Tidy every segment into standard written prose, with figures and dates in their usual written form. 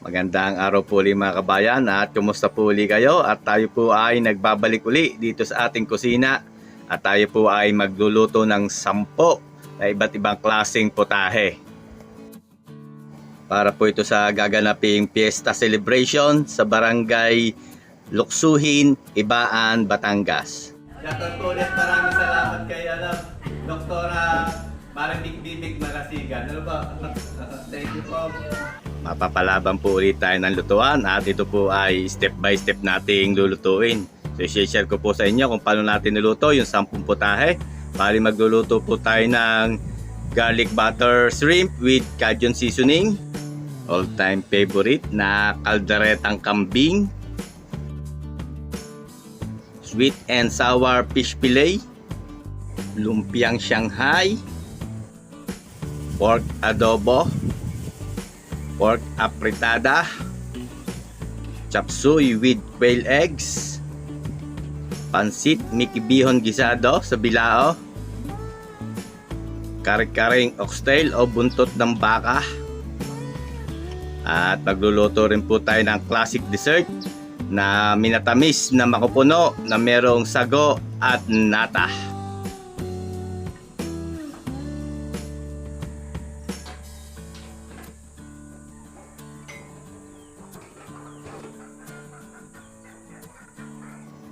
Magandang araw po ulit mga kabayan at kumusta po ulit kayo at tayo po ay nagbabalik uli dito sa ating kusina at tayo po ay magluluto ng 10 na iba't ibang klaseng potahe. Para po ito sa gaganaping Fiesta Celebration sa Barangay Luksuhin, Ibaan, Batangas. Shoutout po ulit, maraming salamat kay Doktora Bibig Marasigan. Ano ba? Thank you po. Mapapalaban po ulit tayo ng lutuan at ito po ay step by step nating lulutuin. So i-share ko po sa inyo kung paano natin niluto yung 10 potahe. Bali magluluto po tayo ng garlic butter shrimp with Cajun seasoning, all time favorite na kalderetang kambing, sweet and sour fish fillet, lumpiang Shanghai, pork adobo, pork apritada, chop suey with quail eggs, pansit Mickey bihon gisado sa bilao, kare-karing oxtail o buntot ng baka, at magluluto rin po tayo ng classic dessert na minatamis na makupuno na merong sago at nata.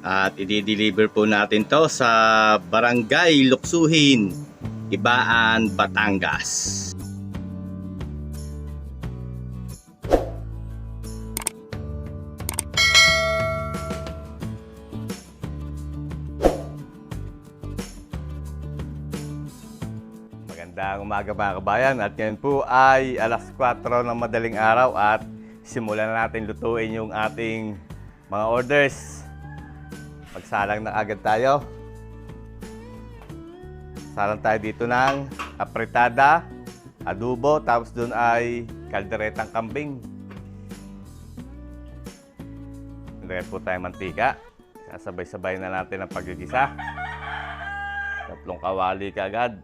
At i-deliver po natin to sa Barangay Luksuhin, Ibaan, Batangas. Magandang umaga mga kabayan at ngayon po ay alas 4 ng madaling araw at simulan na natin lutuin yung ating mga orders. Magsalang na agad tayo. Salang tayo dito ng apritada, adobo, tapos dun ay kalderetang kambing. Lagyan po tayo mantika. Sasabay-sabay na natin ang paggigisa. 3 kawali kaagad.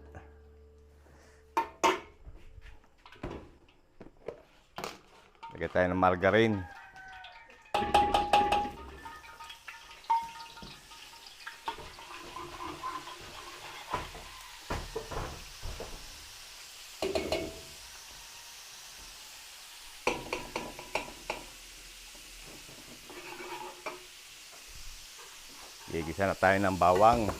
Lagyan tayo ng margarine. Gigisa na tayo ng bawang.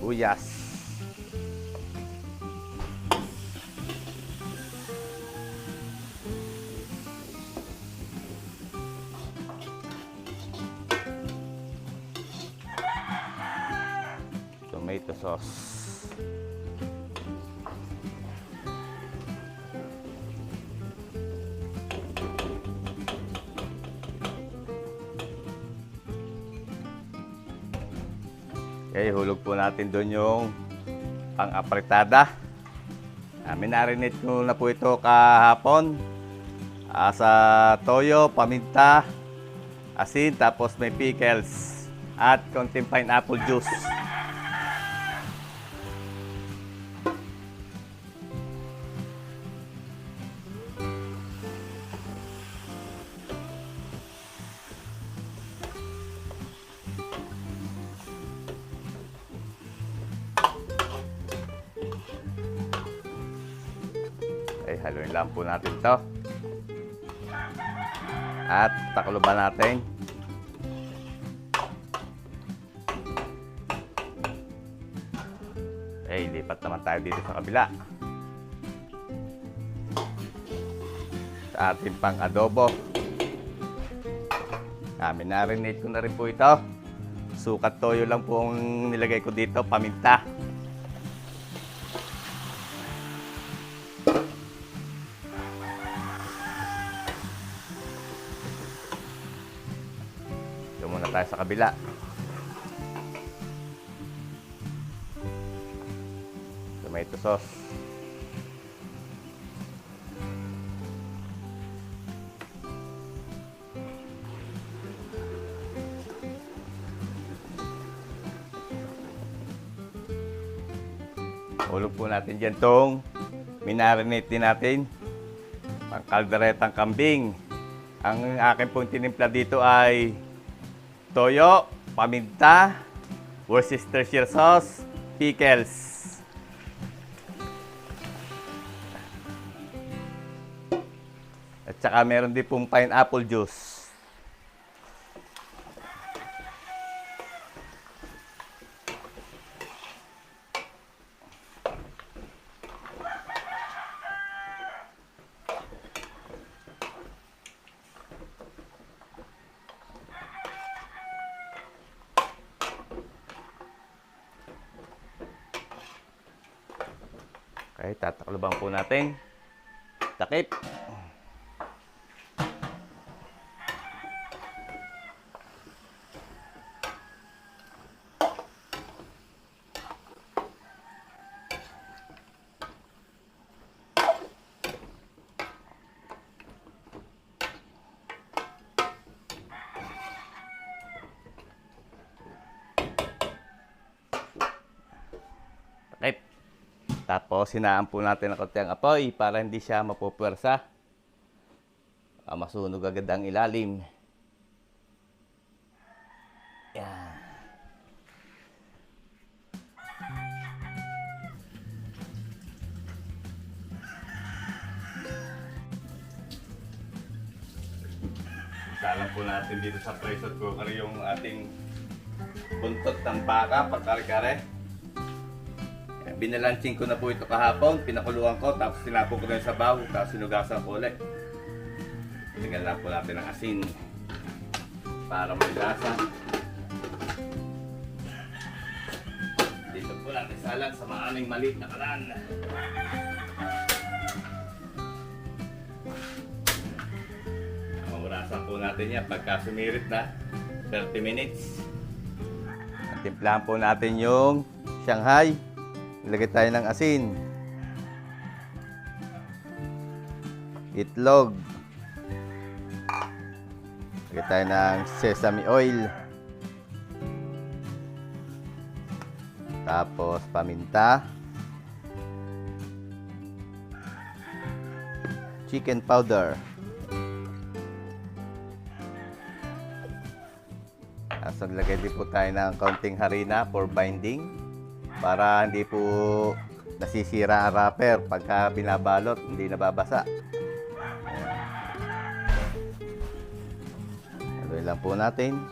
Sibuyas. Tomato sauce. Okay, hulog po natin doon yung pang-apritada. Minarinate ko na po ito kahapon. Sa toyo, paminta, asin, tapos may pickles at konting pineapple juice. Haluin lang po natin to at takluban natin. Lipat naman tayo dito sa kabila sa ating pang adobo. Minarinate ko na rin po ito. Sukat toyo lang po ang nilagay ko dito, paminta. tayo sa kabila. Tomato sauce. Ulog po natin dyan tong minarinate din natin. Pang kalderetang kambing. Ang akin pong tinimpla dito ay toyo, paminta, Worcestershire sauce, pickles. At saka meron din pong pineapple juice. Okay, tatakloban po natin. Takip. Takip. Tapos, hinaan po natin ng konti ang apoy para hindi siya mapupwersa. Masunog agad ang ilalim. Yan. Isalang po natin dito sa pressure cooker yung ating buntot ng baka, pagkare-kare. Binalansing ko na po ito kahapon, pinakuluan ko, tapos tinapon ko na sa sabaw, tapos sinugasan ko ulit. Tingnan lang po natin ang asin para may lasa. Dito po natin salang sa maaning maliit na kalan. Mamurasan po natin yan pagka sumirit na 30 minutes. Timplahan po natin yung Shanghai. Ilagay tayo ng asin, itlog, ilagay tayo ng sesame oil, tapos paminta, chicken powder, tapos naglagay din po tayo ng kaunting harina for binding. Para hindi po nasisira ang wrapper pagka binabalot, hindi nababasa. Haluin lang po natin.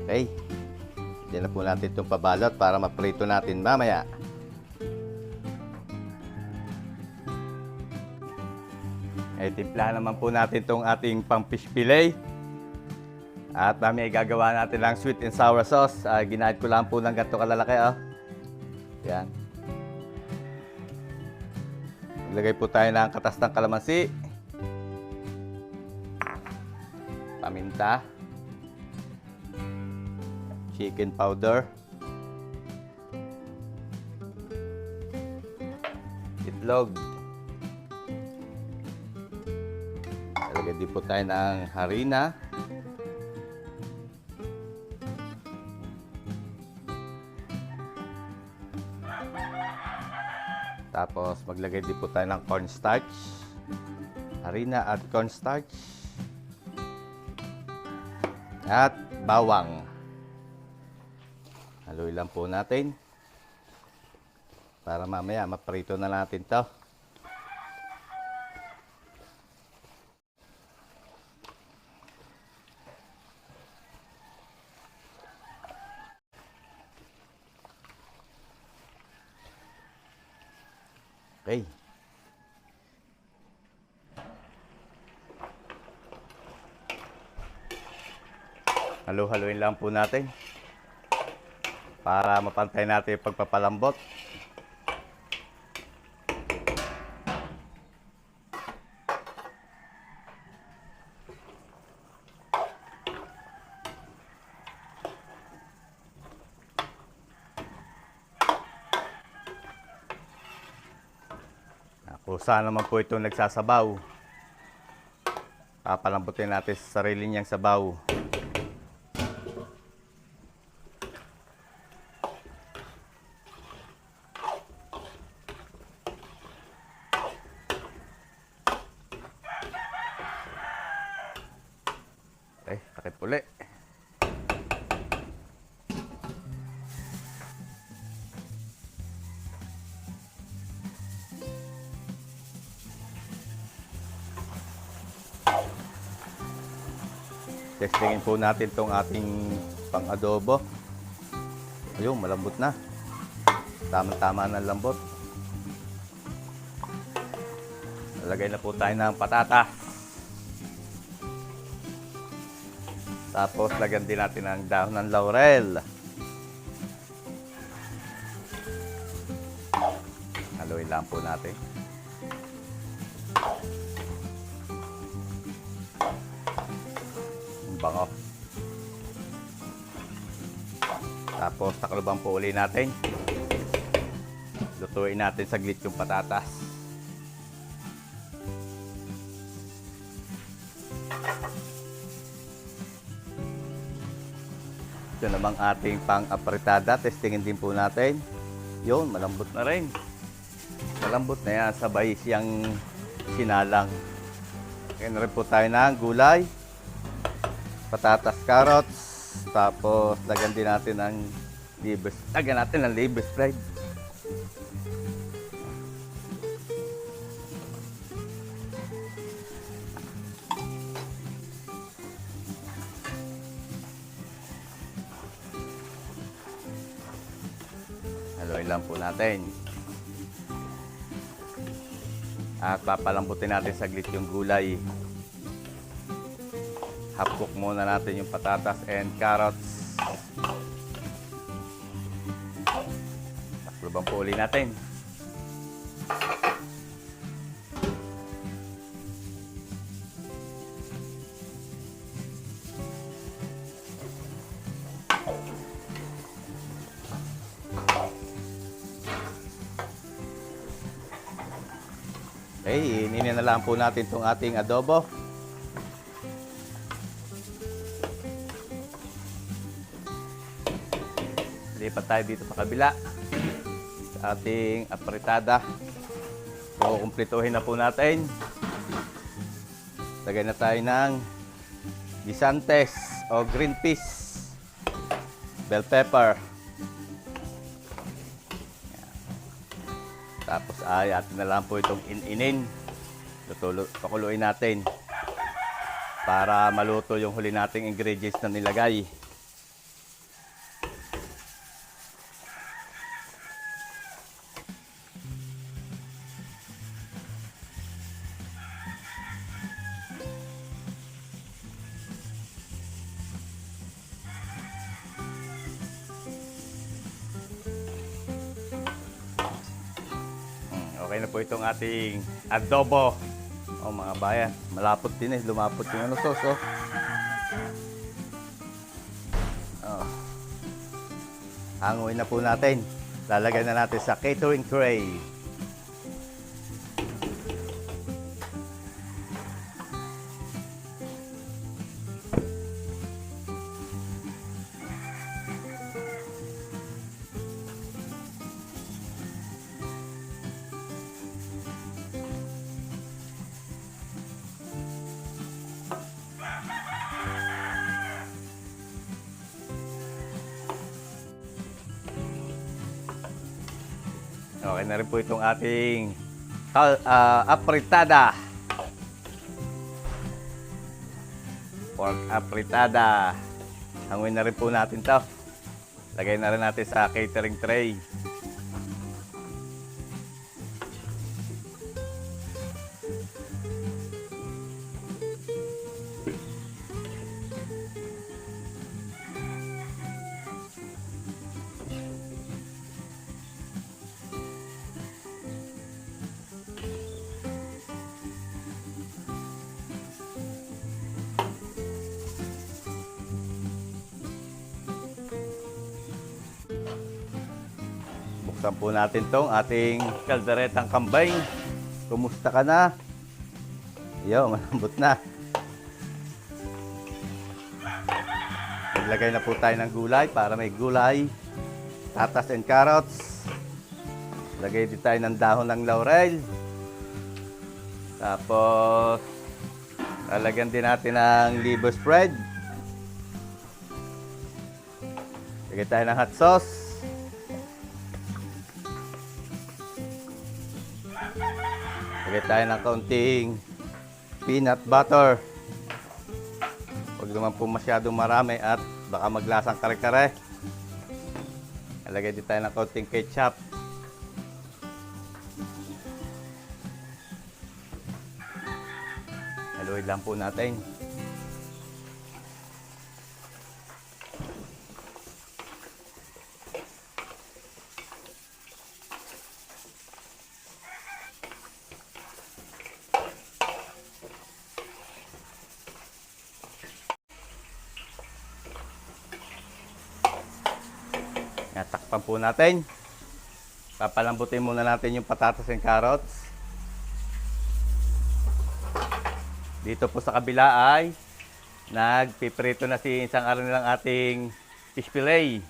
Okay. Diyan na po natin itong pabalot para maprito natin mamaya. Timplahan naman po natin itong ating pang fish fillet. At mamaya gagawa natin lang sweet and sour sauce. Ginahit ko lang po ng ganito kalalaki. Oh. Yan. Maglagay po tayo ng katas ng kalamansi. Paminta. Chicken powder. Itlog. Lagyan din po tayo ng harina. Tapos maglagay din po tayo ng cornstarch. Harina at cornstarch. At bawang. Haluin lang po natin. Para mamaya maprito na natin to. Okay. Halo-haloin lang po natin para mapantay natin yung pagpapalambot. Kusa naman po itong nagsasabaw. Papalambutin natin sa sarili niyang sabaw. Okay, takip uli. Testingin po natin itong ating pang-adobo. Ayun, malambot na. Tama-tama ng lambot. Lalagay na po tayo ng patatas. Tapos, lagyan din natin ng dahon ng laurel. Haluin lang po natin. Bango. Tapos taklobang po uli natin. Lutuin natin saglit yung patatas. Ito namang ating pang-apritada. Testingin din po natin. Yun, malambot na rin. Malambot na yan. Sabay siyang sinalang. Kaya na rin po tayo ng gulay. Patatas, carrots, tapos lagyan din natin ng liver spread. Haluin lang po natin. At papalambutin natin saglit yung gulay. Half-cook muna natin yung patatas and carrots. Taklobang po uli natin. Okay, ininin na lang po natin itong ating adobo. Lipat tayo dito sa kabila sa ating apritada. So, kumplituhin na po natin. Lagay na tayo ng gisantes o green peas, bell pepper. Tapos ay atin na lang po itong ininin. Pakuluin natin para maluto yung huli nating ingredients na nilagay. Okay na po itong ating adobo. Oh, mga bayan, malapot din eh. Lumapot yung sauce, oh. Oh. Hanguin na po natin. Lalagay na natin sa catering tray. Okay na rin po itong ating apritada. Pork apritada. Hanguin na rin po natin to. Lagay na rin natin sa catering tray. Buksan po natin tong ating kalderetang kambing. Kumusta ka na? Yo, malambot na. Naglagay na po tayo ng gulay para may gulay. Tatas and carrots. Lagay din tayo ng dahon ng laurel. Tapos, lalagyan din natin ng liver spread. Lagay tayo ng hot sauce. Lagay tayo ng kaunting peanut butter. Huwag naman po masyadong marami at baka maglasang kare-kare. Lagay din tayo ng kaunting ketchup. Haluin lang po natin. Takpan po natin. Papalambutin muna natin yung patatas and carrots. Dito po sa kabila ay nagpiprito na si isang araw nilang ating fish fillet.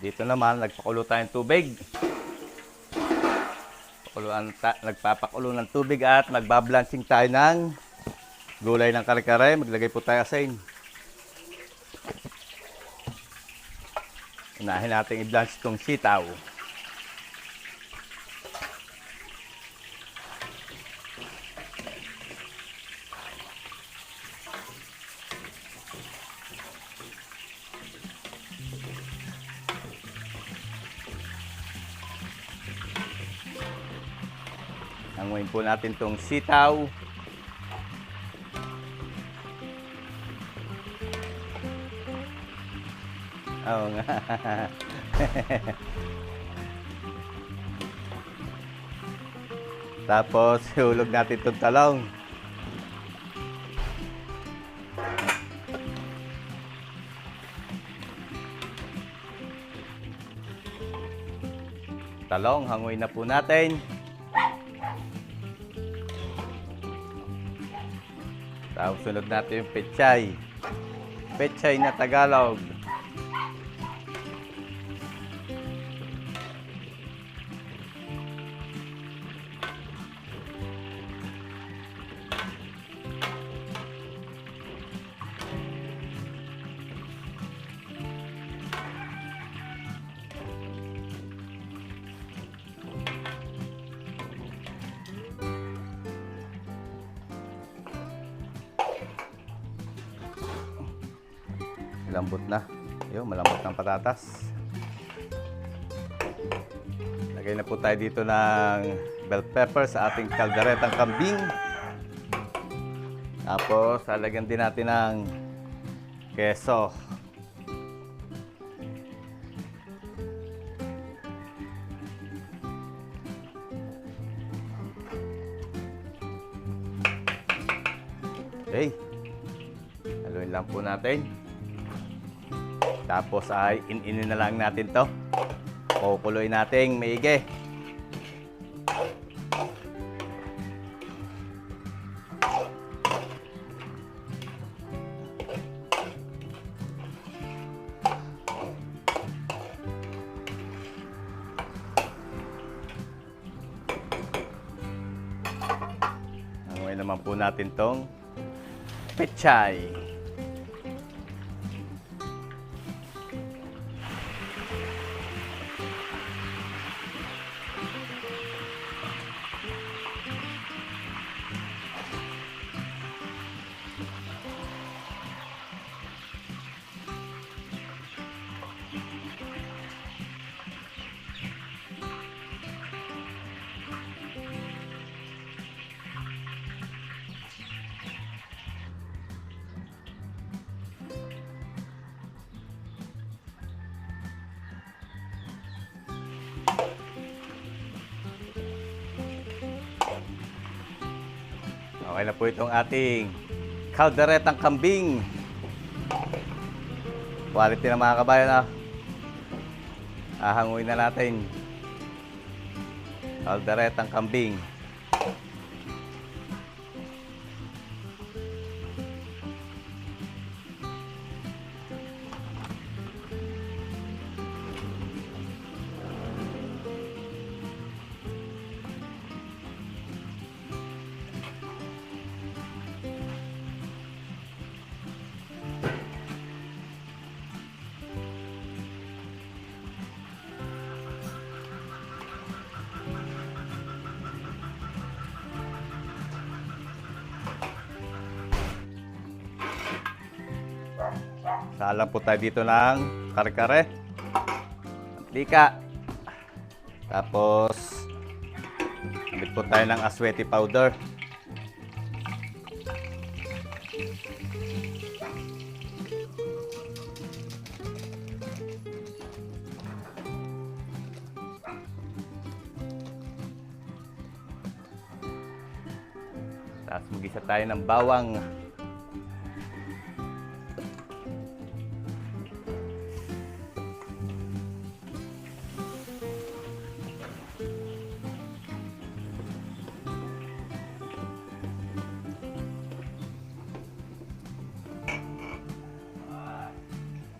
Dito naman nagpakulo tayong tubig. Nagpapakulo ng tubig at magbablancing tayo ng gulay ng kare-kare. Maglagay po tayo asin. Unahin natin i-blanch itong sitaw. Hanguin po natin itong sitaw. Oo nga. Tapos, hulog natin itong talong. Talong, hanguin na po natin. Tapos, sunod natin yung pechay. Pechay na Tagalog. Malambot na. Yung malambot ng patatas. Lagay na po tayo dito ng bell pepper sa ating kalderetang kambing. Tapos, lalagyan din natin ng keso. Okay. Haluin lang po natin. Tapos ay in-inin na lang natin to. Kukuloy natin maigi. Hanguin naman po natin tong pechay. Okay na po itong ating kalderetang kambing. Quality na mga kabayan. Ahanguin na natin. Alderetang kambing. Salang po tayo dito ng kare-kare, mantika. Tapos, gamit po tayo ng asweti powder. Tapos magisa tayo ng bawang.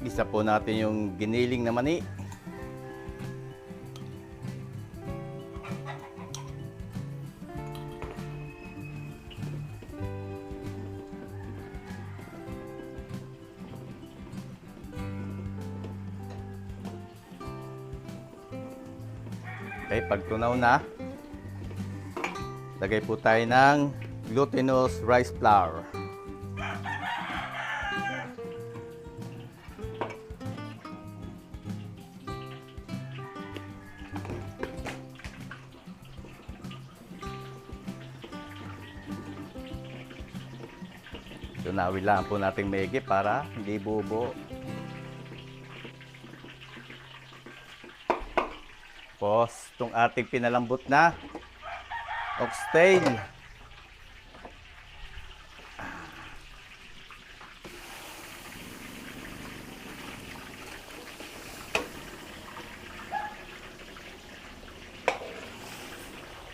Gisa po natin yung giniling na mani. Okay, pag tunaw na, lagay po tayo ng glutinous rice flour. Tunawin lang po natin maigi para hindi bubo. Tapos, itong ating pinalambot na oxtail.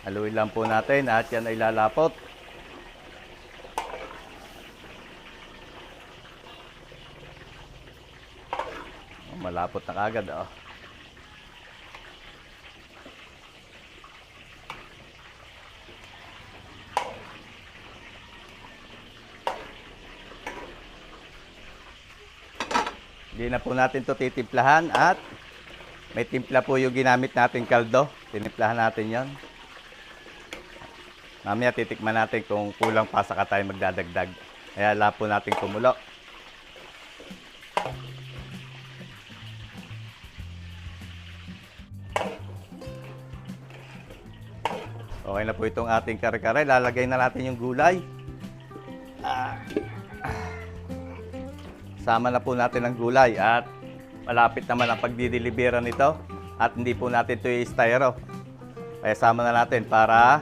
Haluin lang po natin at yan ay lalapot. Malapot na kagad, oh. Hindi na po natin to titimplahan at may timpla po yung ginamit natin kaldo. Tinimplahan natin yon. Mamaya titikman natin kung kulang pa saka tayo magdadagdag. Kaya la po natin kumulo. Okay na po itong ating kare-kare. Lalagay na natin yung gulay. Sama na po natin ang gulay at malapit naman ang pagdideliveran nito at hindi po natin ito i-styro. Kaya sama na natin para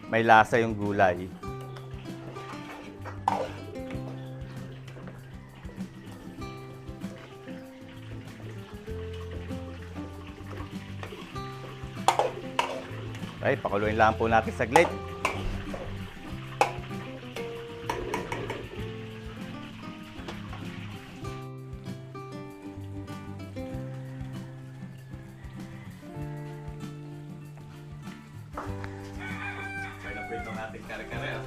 may lasa yung gulay. Okay, pakuluin lang po natin saglit. Okay na po itong ating kare-kare.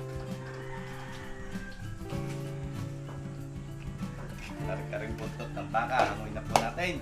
Kare-kareng buntot ng baka. Hamuin na po natin.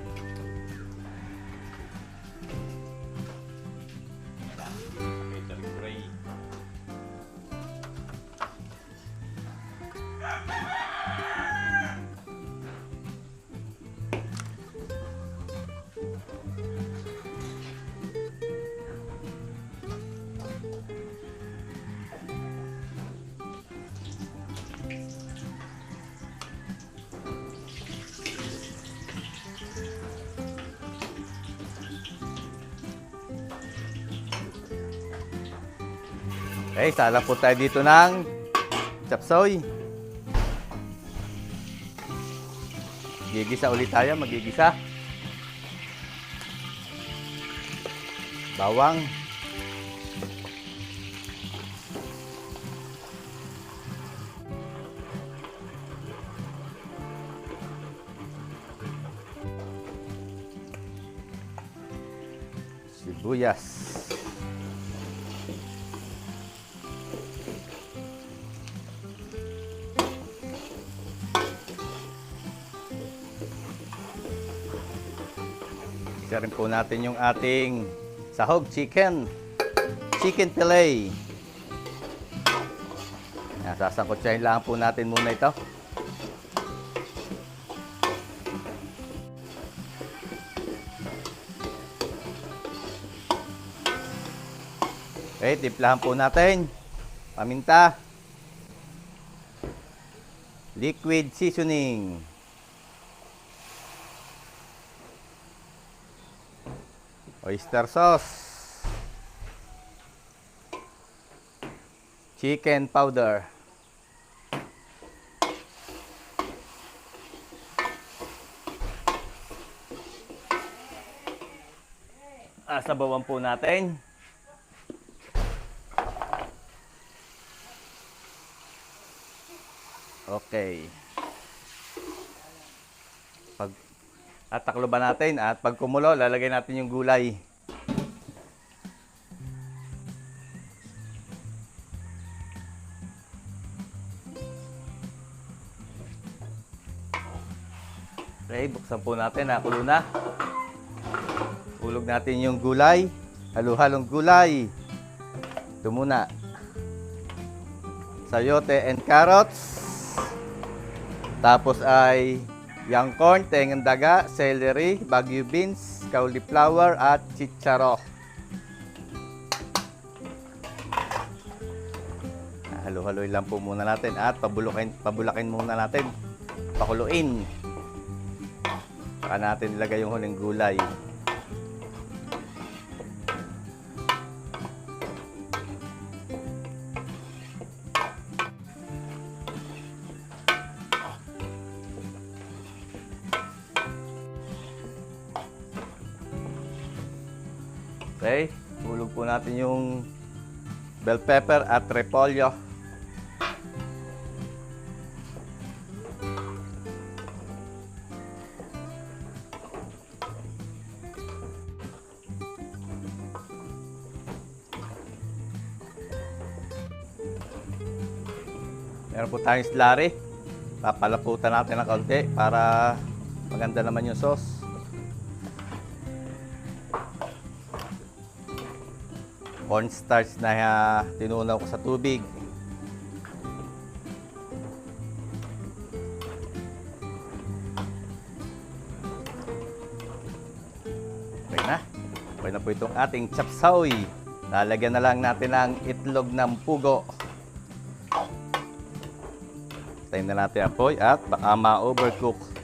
Okay, sala po tayo dito ng chapsoy. Gigisa ulit tayo, magigisa. Bawang. sibuyas. Isa rin po natin yung ating sahog chicken fillet. Sasangkotsahin lang po natin muna ito. Okay, timplahan po natin. Paminta. Liquid seasoning. Oyster sauce. Chicken powder. Sabawan po natin. Okay. Takloban natin at pag kumulo, lalagay natin yung gulay. Okay, buksan po natin. Nakulo na. Ulog natin yung gulay. Halo-halong gulay. Ito muna. Sayote and carrots. Tapos ay young corn, tengang daga, celery, Baguio beans, cauliflower at chicharo. Halo-haloy lang po muna natin at pabulakin muna natin. Pakuluin. Saka natin ilagay yung huling gulay. Okay, hulog po natin yung bell pepper at repolyo. Meron po tayong slurry. Papalaputan natin ng kaunti para maganda naman yung sauce. Cornstarch na tinunaw ko sa tubig. Okay na. Okay na po itong ating chapsaoy. Lalagyan na lang natin ang itlog ng pugo. Tayin na natin ang apoy at baka ma-overcook.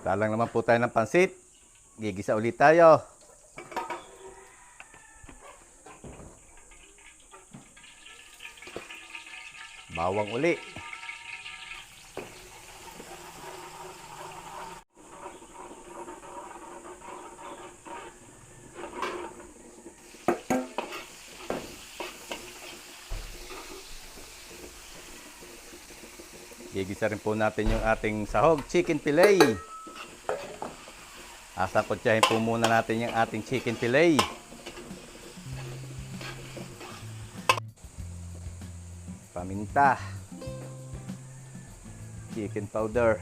Salang naman po tayo ng pansit. Gigisa ulit tayo. Bawang uli. Gigisa rin po natin yung ating sahog chicken fillet. Sangkotsahin po muna natin yung ating chicken fillet. Paminta. Chicken powder.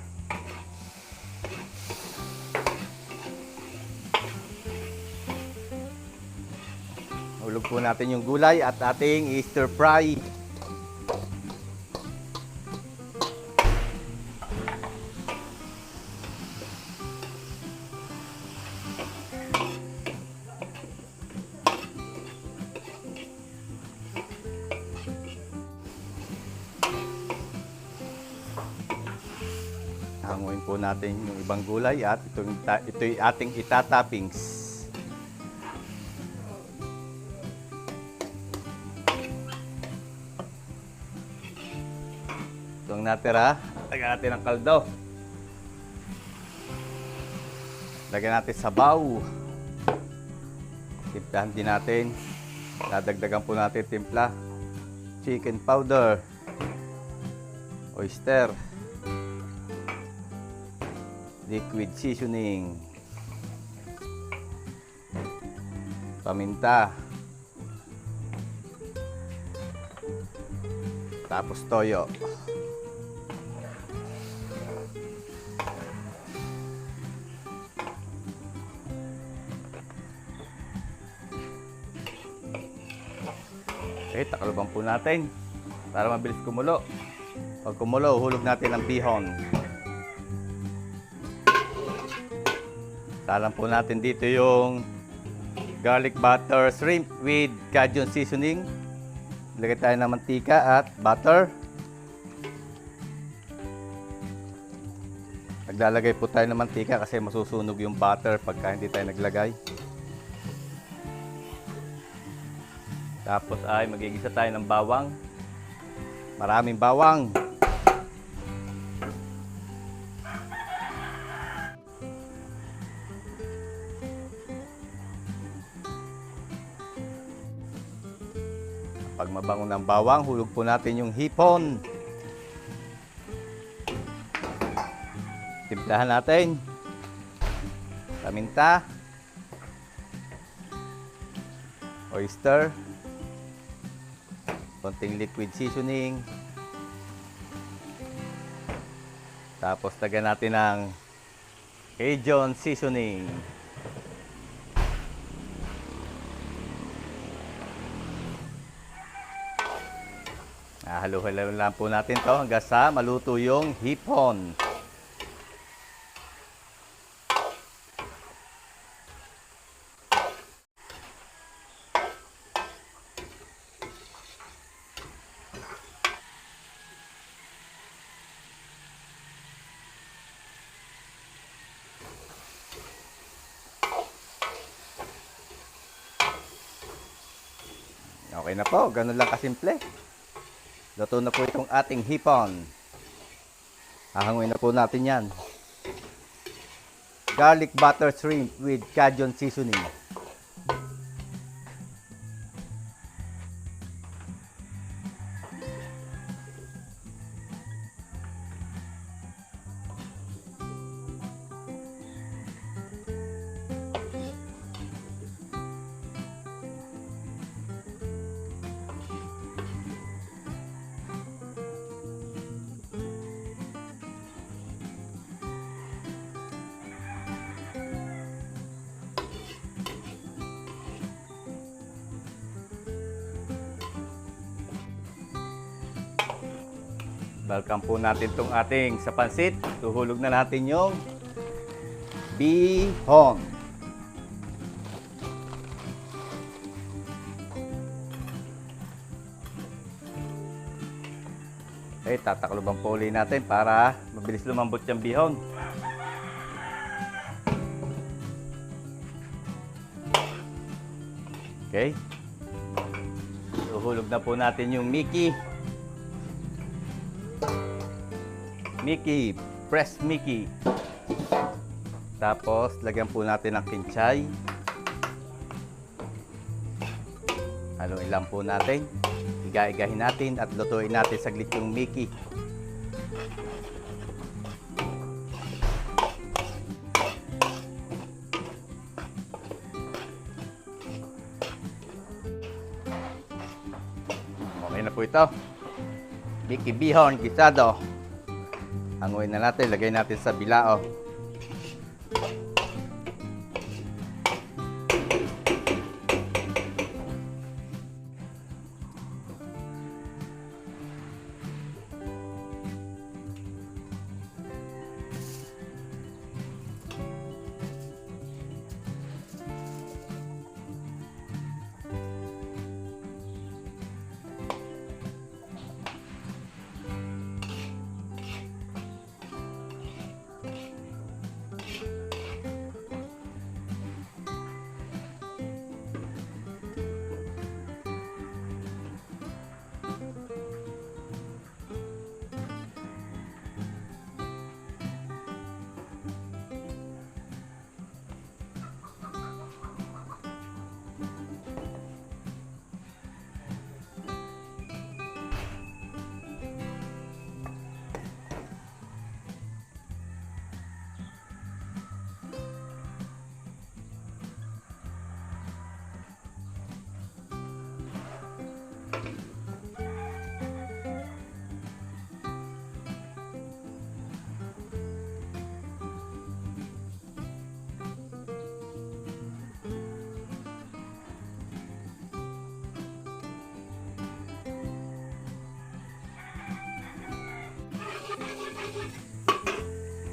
Hulog po natin yung gulay at ating stir fry. Hanguin po natin yung ibang gulay at ito'y ating itatoppings. Itong natira, lagyan natin ng kaldo. Lagyan natin sabaw. Timplahan din natin. Dadagdagan po natin timpla. Chicken powder. Oyster. Liquid seasoning. Paminta. Tapos toyo. Okay, takaloban po natin para mabilis kumulo. Pag kumulo, hulog natin ang bihon. Salang po natin dito yung garlic butter shrimp with Cajun seasoning. Lagay tayo ng mantika at butter. Naglalagay po tayo ng mantika kasi masusunog yung butter pagka hindi tayo naglagay. Tapos ay magigisa tayo ng bawang. Maraming bawang. Pag mabango ng bawang, hulog po natin yung hipon. Timplahan natin. Paminta. Oyster. Konting liquid seasoning. Tapos lagyan natin ng Cajun seasoning. Halo-halo lang po natin to hanggang sa maluto yung hipon. Okay na po, ganun lang kasimple. Luto na po itong ating hipon. Hahanguin na po natin yan. Garlic butter shrimp with Cajun seasoning. Balkan po natin itong ating sa pansit. Tuhulog na natin yung bihon. Okay, tatakloban po ulit natin para mabilis lumambot yung bihon. Okay. Tuhulog na po natin yung Mickey. Mickey, press Mickey. Tapos, lagyan po natin ng kinchay. Haluin lang po natin. Iga-igahin natin at lutuin natin saglit yung Mickey. Okay na po ito. Mickey bihon, gisado. Hanguin na natin, lagay natin sa bilao.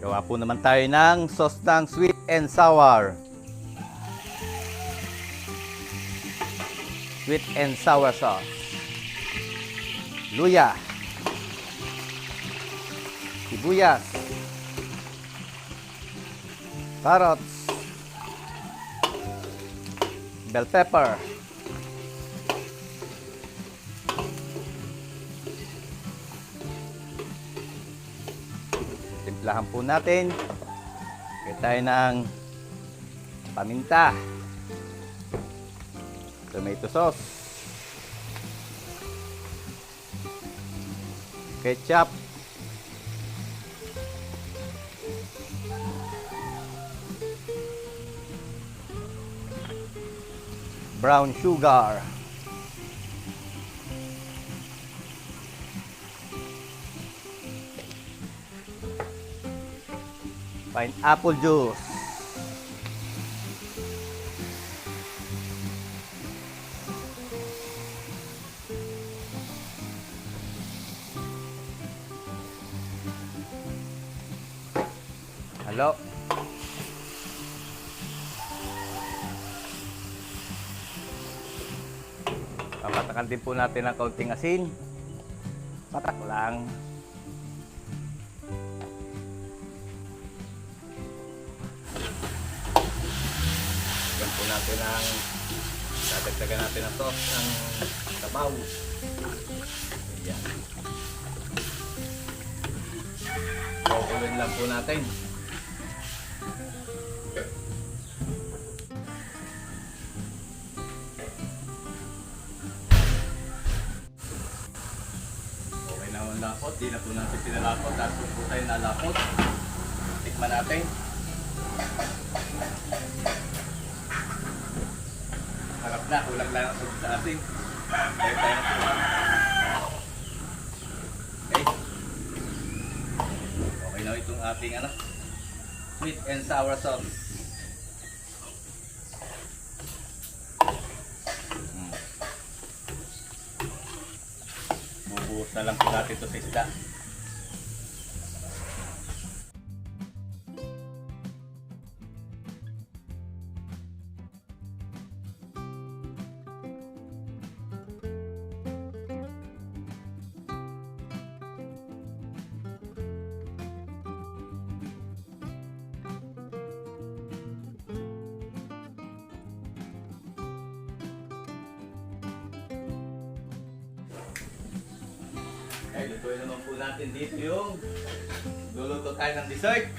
Gawa po naman tayo ng sauce ng sweet and sour. Sweet and sour sauce. Luya. Sibuyas. Carrots. Bell pepper. Timplahan po natin. Kaya tayo ng paminta. Tomato sauce. Ketchup. Brown sugar. Pineapple juice. Halo. Papatakan din po natin ng kaunting asin. Patak lang. Lagyan po natin ang dadagdagan natin ang sauce ng sabaw. Ayan. Kukuloyin lang po natin. Lapot, di na po natin pinalapot. Tapos po tayo nalapot. Tikman natin. Harap na, kulang lang ang sa asin. Kaya tayo na po. Okay. Okay na itong ating sweet and sour sauce. Bubuhos na lang po natin ito sa isda. Ay, lutuin naman po natin dito yung luluto tayo ng dessert.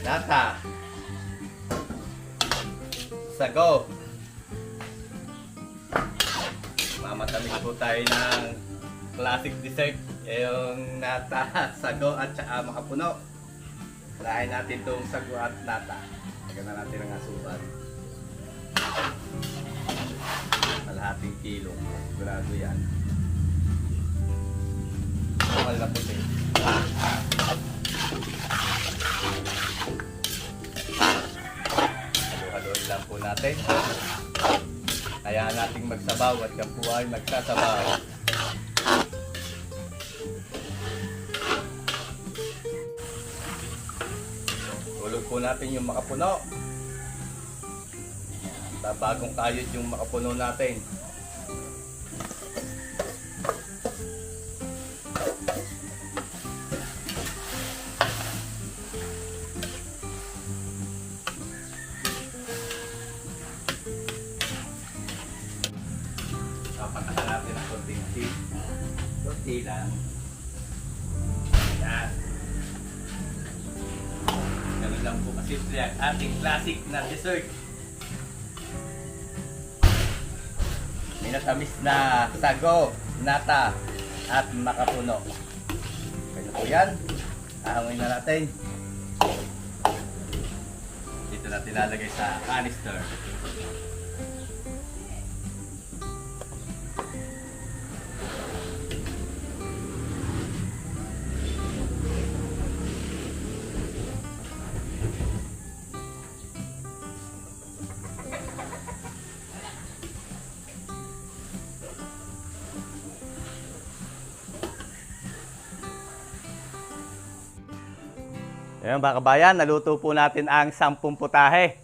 Nata. Sago. Mamatamis po tayo ng classic dessert. Yung nata, sago at saka makapuno. Lahin natin itong sago at nata. Lagyan na natin ang asukal. Kalahating kilo. Sigurado yan. Mahal na puti. Halo-haloin lang po natin. Kaya nating magsabaw at yan po ay magsasabaw. Tulog po natin yung makapuno. Bagong kayod yung makapuno natin. Papatakan natin ang konting tea. Konti lang. Yan. Ganun lang po kasi ang ating classic na dessert. Minatamis na sago, nata, at makapuno. Kaya po yan. Ahangin na natin. Dito natin lalagay sa canister. Ngayon mga kabayan, naluto po natin ang 10 putahe.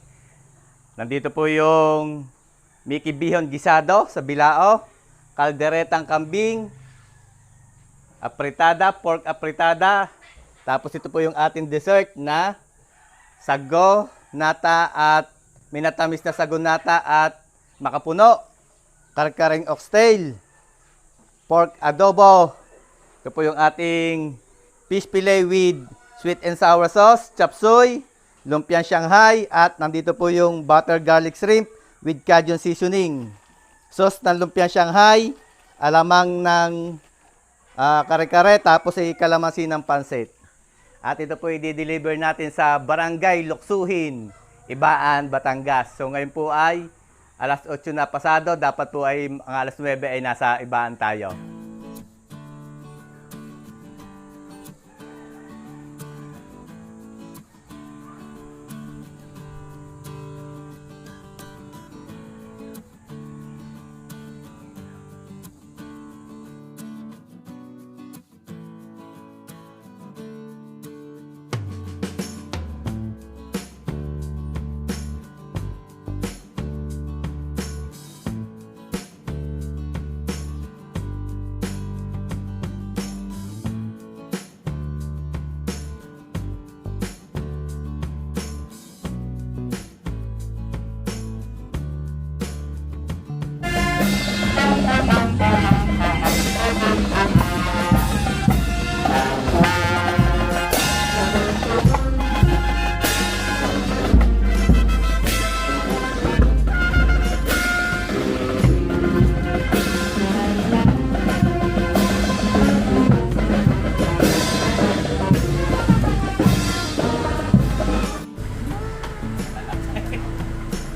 Nandito po yung Mickey Bihon gisado sa bilao, kalderetang kambing, apritada, pork apritada. Tapos ito po yung ating dessert na sago, nata at minatamis na sago nata at makapuno, karkaring oxtail, pork adobo. Ito po yung ating fish fillet with sweet and sour sauce, chop suey, lumpiang Shanghai, at nandito po yung butter garlic shrimp with Cajun seasoning. Sauce ng lumpiang Shanghai, alamang ng kare-kare, tapos ay kalamansi ng pansit. At ito po i-deliver natin sa Barangay Luksuhin, Ibaan, Batangas. So ngayon po ay alas 8 na pasado, dapat po ay ang alas 9 ay nasa Ibaan tayo.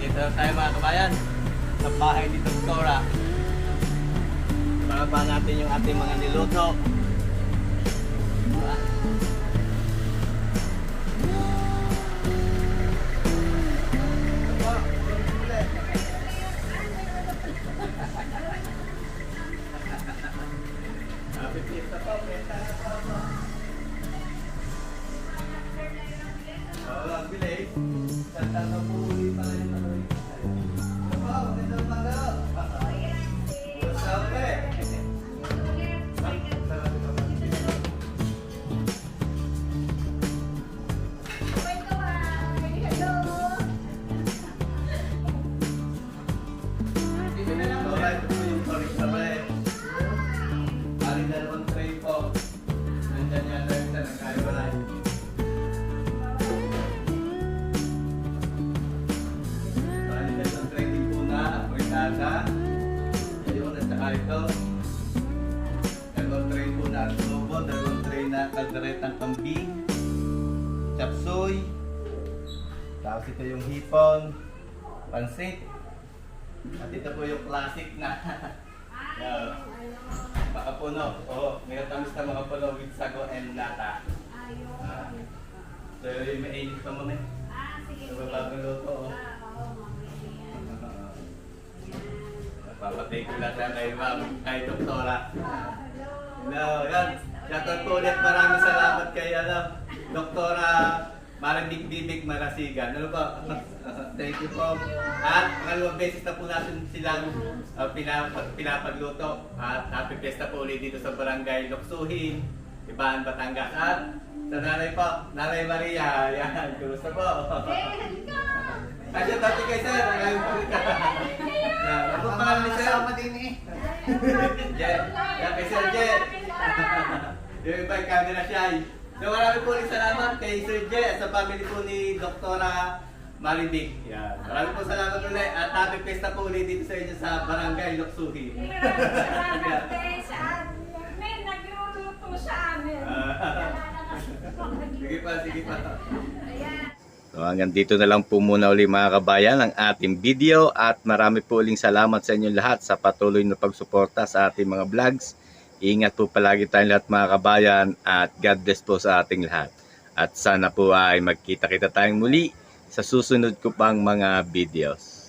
Dito tayo mga kabayan, sa bahay ni Doktora. Para ba natin yung ating mga niluto. Diba? Happy Fiesta po, Fiesta na po. Oo, bilis. Santa na po ulit pala yung ano. Wow, magandang umaga. What's up, eh? Alright, ito po yung sorry sa pre. Aling dalawang tray po. Nandyan yan lang na nagkaiwalay. Aling dalawang tray din po na apritada. Ayun, at saka ito. Dalawang tray po na adobo, dalawang tray na kalderetang kambing, chop suey. Tapos ito yung hipon, pansit. At ito po yung classic na makapuno. Oo, may tamis na makapuno with sago and nata. So yung mainit pa mo na. Sa babagong luto. Papatay ko lahat na kay Ma'am, kay Doktora. Hello, yan. Shoutout po ulit. Maraming salamat kay Doktora Marinig Bibig Marasigan. Ano po? Thank you po. At pangalawang beses na po natin silang pinapagluto. At happy fiesta po ulit dito sa Barangay Luksuhin, Ibaan, Batangas. At sa nanay po, Nanay Maria. Yan, kumusta po? Asya dati kay sir, ngayon po rin ka. Ano pa nga ni sir? Kasama din eh. Jen, yan kay Sir Jen. Yung iba, camera siya. So marami po rin salamat kay Sir J at sa family po ni Doktora Maribig. Yan. Marami po salamat ulit at happy fiesta po ulit dito sa inyo sa Barangay Luksuhin. Salamat kay sa amin. Nagluluto sa amin. Sige pa, sige pa. Ayan. So hanggang dito na lang po muna ulit mga kabayan ang ating video at marami po uling salamat sa inyong lahat sa patuloy na pagsuporta sa ating mga vlogs. Ingat po palagi tayong lahat mga kabayan at God bless po sa ating lahat. At sana po ay magkita-kita tayong muli sa susunod ko pang mga videos.